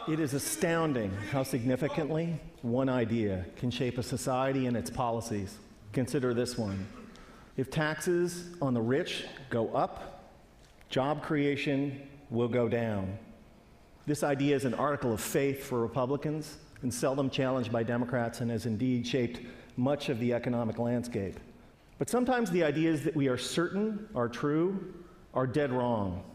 It is astounding how significantly one idea can shape a society and its policies. Consider this one. If taxes on the rich go up, job creation will go down. This idea is an article of faith for Republicans and seldom challenged by Democrats, and has indeed shaped much of the economic landscape. But sometimes the ideas that we are certain are true are dead wrong.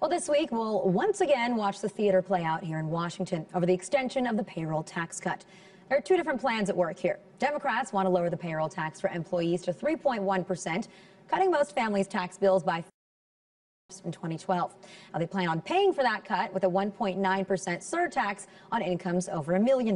Well, this week, we'll once again watch the theater play out here in Washington over the extension of the payroll tax cut. There are two different plans at work here. Democrats want to lower the payroll tax for employees to 3.1%, cutting most families' tax bills by in 2012. Now, they plan on paying for that cut with a 1.9% surtax on incomes over $1 million.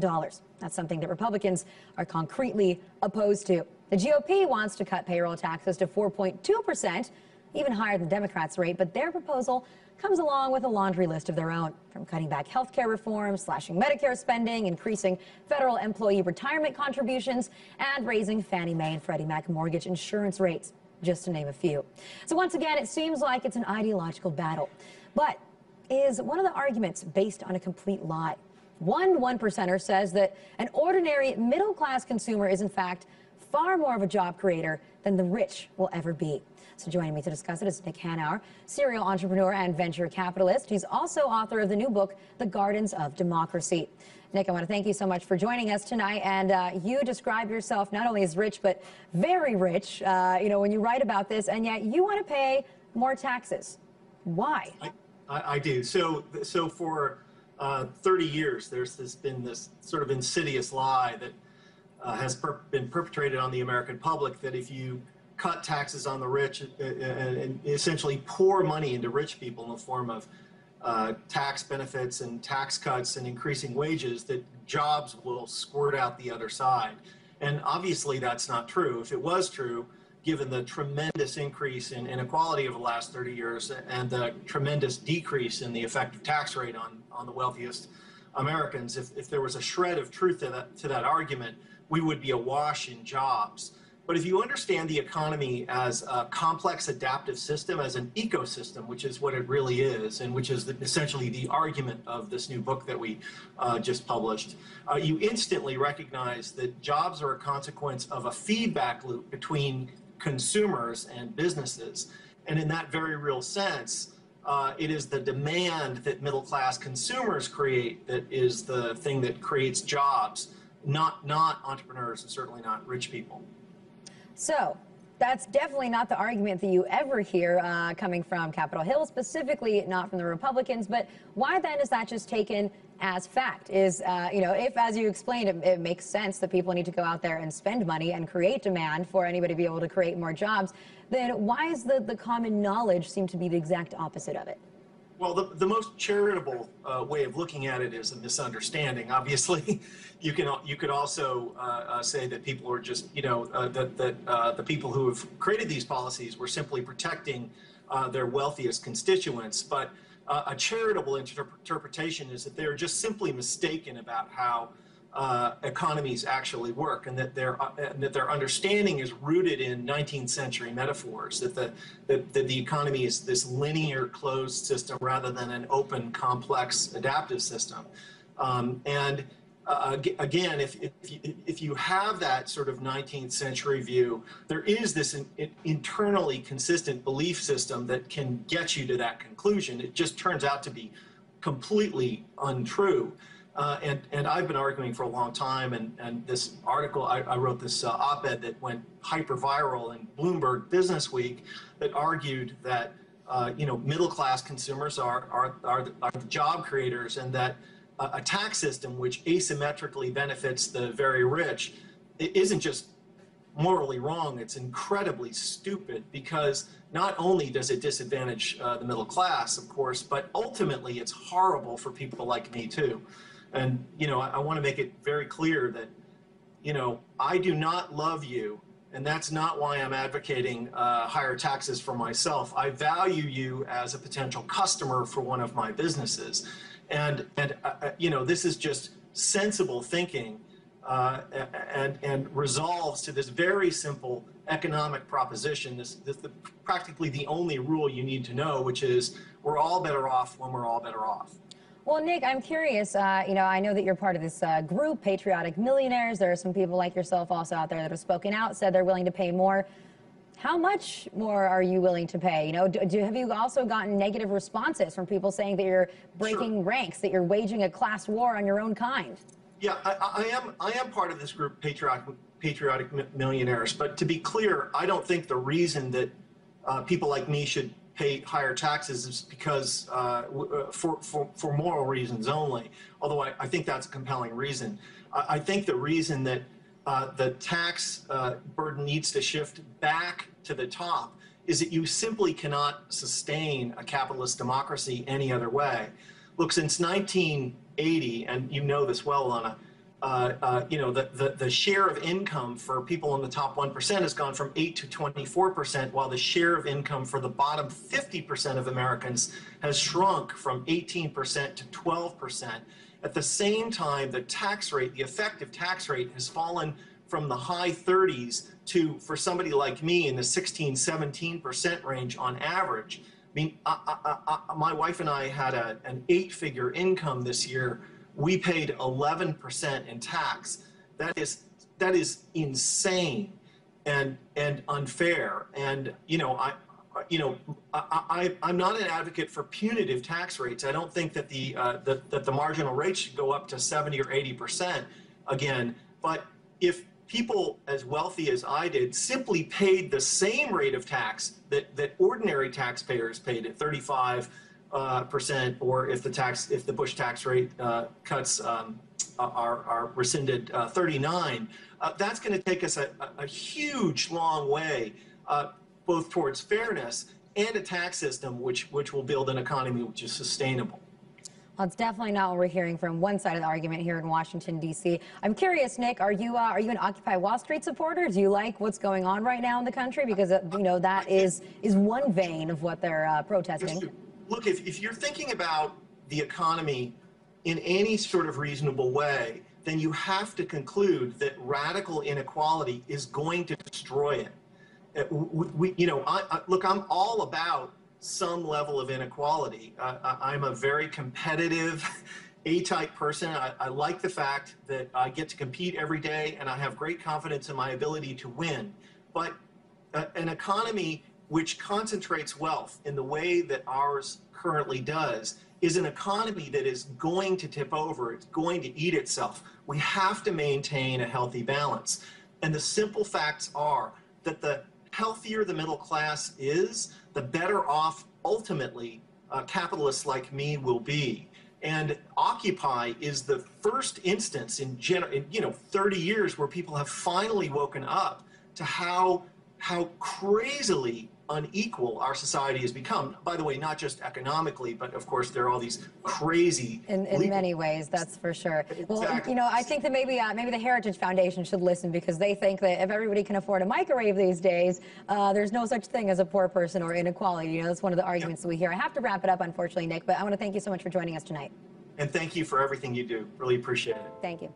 That's something that Republicans are concretely opposed to. The GOP wants to cut payroll taxes to 4.2%, even higher than Democrats' rate, but their proposal comes along with a laundry list of their own, from cutting back health care reform, slashing Medicare spending, increasing federal employee retirement contributions, and raising Fannie Mae and Freddie Mac mortgage insurance rates, just to name a few. So once again, it seems like it's an ideological battle. But is one of the arguments based on a complete lie? One percenter says that an ordinary middle-class consumer is, in fact, far more of a job creator than the rich will ever be. So joining me to discuss it is Nick Hanauer, serial entrepreneur and venture capitalist. He's also author of the new book, The Gardens of Democracy. Nick, I want to thank you so much for joining us tonight. And you describe yourself not only as rich, but very rich, when you write about this, and yet you want to pay more taxes. Why? I do. So for 30 years, there's been this sort of insidious lie that has been perpetrated on the American public that if you cut taxes on the rich and essentially pour money into rich people in the form of tax benefits and tax cuts and increasing wages, that jobs will squirt out the other side. And obviously that's not true. If it was true, given the tremendous increase in inequality over the last 30 years and the tremendous decrease in the effective tax rate on the wealthiest Americans, if there was a shred of truth to that argument, we would be awash in jobs. But if you understand the economy as a complex adaptive system, as an ecosystem, which is what it really is, and which is essentially the argument of this new book that we just published, you instantly recognize that jobs are a consequence of a feedback loop between consumers and businesses. And in that very real sense, it is the demand that middle-class consumers create that is the thing that creates jobs, not entrepreneurs and certainly not rich people. So that's definitely not the argument that you ever hear coming from Capitol Hill, specifically not from the Republicans. But why then is that just taken as fact? Is, if, as you explained, it makes sense that people need to go out there and spend money and create demand for anybody to be able to create more jobs, then why is the common knowledge seem to be the exact opposite of it? Well, the most charitable way of looking at it is a misunderstanding. Obviously, you could also say that people are just, that the people who have created these policies were simply protecting their wealthiest constituents. But a charitable interpretation is that they're just simply mistaken about how economies actually work, and that their understanding is rooted in 19th century metaphors, that the economy is this linear closed system rather than an open, complex, adaptive system. Again, if you have that sort of 19th century view, there is this internally consistent belief system that can get you to that conclusion. It just turns out to be completely untrue. And I've been arguing for a long time, and this article, I wrote this op-ed that went hyper-viral in Bloomberg Business Week that argued that, middle-class consumers are the job creators, and that a tax system which asymmetrically benefits the very rich, it isn't just morally wrong, it's incredibly stupid, because not only does it disadvantage the middle class, of course, but ultimately it's horrible for people like me too. And, I want to make it very clear that, I do not love you, and that's not why I'm advocating higher taxes for myself. I value you as a potential customer for one of my businesses. And this is just sensible thinking and resolves to this very simple economic proposition, this practically the only rule you need to know, which is we're all better off when we're all better off. Well, Nick, I'm curious, I know that you're part of this group, Patriotic Millionaires. There are some people like yourself also out there that have spoken out, said they're willing to pay more. How much more are you willing to pay? Have you also gotten negative responses from people saying that you're breaking ranks, that you're waging a class war on your own kind? Yeah, I am part of this group, Patriotic Millionaires. But to be clear, I don't think the reason that people like me should pay higher taxes is because for moral reasons only, although I think that's a compelling reason. I think the reason that the tax burden needs to shift back to the top is that you simply cannot sustain a capitalist democracy any other way. Look, since 1980, and you know this well, Lana, the share of income for people in the top 1% has gone from 8 to 24%, while the share of income for the bottom 50% of Americans has shrunk from 18% to 12%. At the same time, the tax rate, the effective tax rate, has fallen from the high 30s to, for somebody like me, in the 16, 17% range on average. I mean, my wife and I had an 8-figure income this year. We paid 11% in tax. That is insane and unfair. And I'm not an advocate for punitive tax rates. I don't think that the marginal rate should go up to 70 or 80% again. But if people as wealthy as I did simply paid the same rate of tax that ordinary taxpayers paid at 35%, or if the Bush tax rate cuts are rescinded, 39%, that's going to take us a huge, long way both towards fairness and a tax system which will build an economy which is sustainable. Well, it's definitely not what we're hearing from one side of the argument here in Washington, D.C. I'm curious, Nick, are you an Occupy Wall Street supporter? Do you like what's going on right now in the country? Because, that is one vein of what they're protesting. Look, if you're thinking about the economy in any sort of reasonable way, then you have to conclude that radical inequality is going to destroy it. Look, I'm all about some level of inequality. I'm a very competitive A-type person. I like the fact that I get to compete every day and I have great confidence in my ability to win. But an economy which concentrates wealth in the way that ours currently does is an economy that is going to tip over. It's going to eat itself. We have to maintain a healthy balance. And the simple facts are that the healthier the middle class is, the better off ultimately capitalists like me will be. And Occupy is the first instance in 30 years where people have finally woken up to how crazily unequal our society has become. By the way, not just economically, but of course there are all these crazy in many ways, that's for sure. Exactly. Well, I think that maybe the Heritage Foundation should listen, because they think that if everybody can afford a microwave these days, there's no such thing as a poor person or inequality. That's one of the arguments that we hear. I have to wrap it up, unfortunately, Nick, but I want to thank you so much for joining us tonight. And thank you for everything you do. Really appreciate it. Thank you.